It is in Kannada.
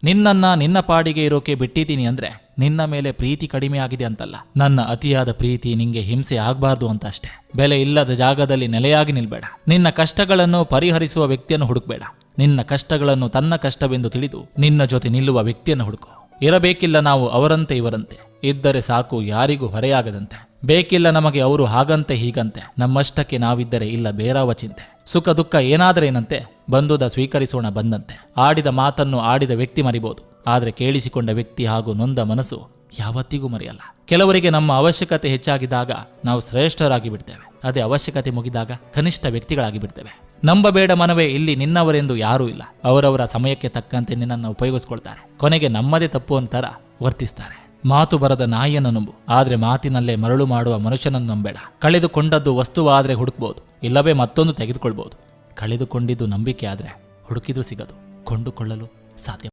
ನಿನ್ನನ್ನ ನಿನ್ನ ಪಾಡಿಗೆ ಇರೋಕೆ ಬಿಟ್ಟಿದ್ದೀನಿ ಅಂದ್ರೆ ನಿನ್ನ ಮೇಲೆ ಪ್ರೀತಿ ಕಡಿಮೆ ಆಗಿದೆ ಅಂತಲ್ಲ, ನನ್ನ ಅತಿಯಾದ ಪ್ರೀತಿ ನಿಂಗೆ ಹಿಂಸೆ ಆಗ್ಬಾರ್ದು ಅಂತ ಅಷ್ಟೇ. ಬೆಲೆ ಇಲ್ಲದ ಜಾಗದಲ್ಲಿ ನೆಲೆಯಾಗಿ ನಿಲ್ಬೇಡ. ನಿನ್ನ ಕಷ್ಟಗಳನ್ನು ಪರಿಹರಿಸುವ ವ್ಯಕ್ತಿಯನ್ನು ಹುಡುಕ್ಬೇಡ. ನಿನ್ನ ಕಷ್ಟಗಳನ್ನು ತನ್ನ ಕಷ್ಟವೆಂದು ತಿಳಿದು ನಿನ್ನ ಜೊತೆ ನಿಲ್ಲುವ ವ್ಯಕ್ತಿಯನ್ನು ಹುಡುಕೋ. ಇರಬೇಕಿಲ್ಲ ನಾವು ಅವರಂತೆ ಇವರಂತೆ, ಇದ್ದರೆ ಸಾಕು ಯಾರಿಗೂ ಹೊರೆಯಾಗದಂತೆ. ಬೇಕಿಲ್ಲ ನಮಗೆ ಅವರು ಹಾಗಂತೆ ಹೀಗಂತೆ, ನಮ್ಮಷ್ಟಕ್ಕೆ ನಾವಿದ್ದರೆ ಇಲ್ಲ ಬೇರಾವ ಚಿಂತೆ. ಸುಖ ದುಃಖ ಏನಾದರೇನಂತೆ, ಬಂದುದ ಸ್ವೀಕರಿಸೋಣ ಬಂದಂತೆ. ಆಡಿದ ಮಾತನ್ನು ಆಡಿದ ವ್ಯಕ್ತಿ ಮರಿಬಹುದು, ಆದರೆ ಕೇಳಿಸಿಕೊಂಡ ವ್ಯಕ್ತಿ ಹಾಗೂ ನೊಂದ ಮನಸ್ಸು ಯಾವತ್ತಿಗೂ ಮರೆಯಲ್ಲ. ಕೆಲವರಿಗೆ ನಮ್ಮ ಅವಶ್ಯಕತೆ ಹೆಚ್ಚಾಗಿದ್ದಾಗ ನಾವು ಶ್ರೇಷ್ಠರಾಗಿ ಬಿಡ್ತೇವೆ. ಅದೇ ಅವಶ್ಯಕತೆ ಮುಗಿದಾಗ ಕನಿಷ್ಠ ವ್ಯಕ್ತಿಗಳಾಗಿ ಬಿಡ್ತೇವೆ. ನಂಬಬೇಡ ಮನವೇ, ಇಲ್ಲಿ ನಿನ್ನವರೆಂದು ಯಾರೂ ಇಲ್ಲ. ಅವರವರ ಸಮಯಕ್ಕೆ ತಕ್ಕಂತೆ ನಿನ್ನನ್ನು ಉಪಯೋಗಿಸ್ಕೊಳ್ತಾರೆ. ಕೊನೆಗೆ ನಮ್ಮದೇ ತಪ್ಪು ಅಂತರ ವರ್ತಿಸ್ತಾರೆ. ಮಾತು ಬರದ ನಾಯಿಯನ್ನು ನಂಬು, ಆದರೆ ಮಾತಿನಲ್ಲೇ ಮರಳು ಮಾಡುವ ಮನುಷ್ಯನನ್ನು ನಂಬೇಡ. ಕಳೆದುಕೊಂಡದ್ದು ವಸ್ತುವಾದರೆ ಹುಡುಕ್ಬೋದು, ಇಲ್ಲವೇ ಮತ್ತೊಂದು ತೆಗೆದುಕೊಳ್ಬೋದು. ಕಳೆದುಕೊಂಡಿದ್ದು ನಂಬಿಕೆ ಆದರೆ ಹುಡುಕಿದ್ರೂ ಸಿಗದು, ಕೊಂಡುಕೊಳ್ಳಲು ಸಾಧ್ಯ.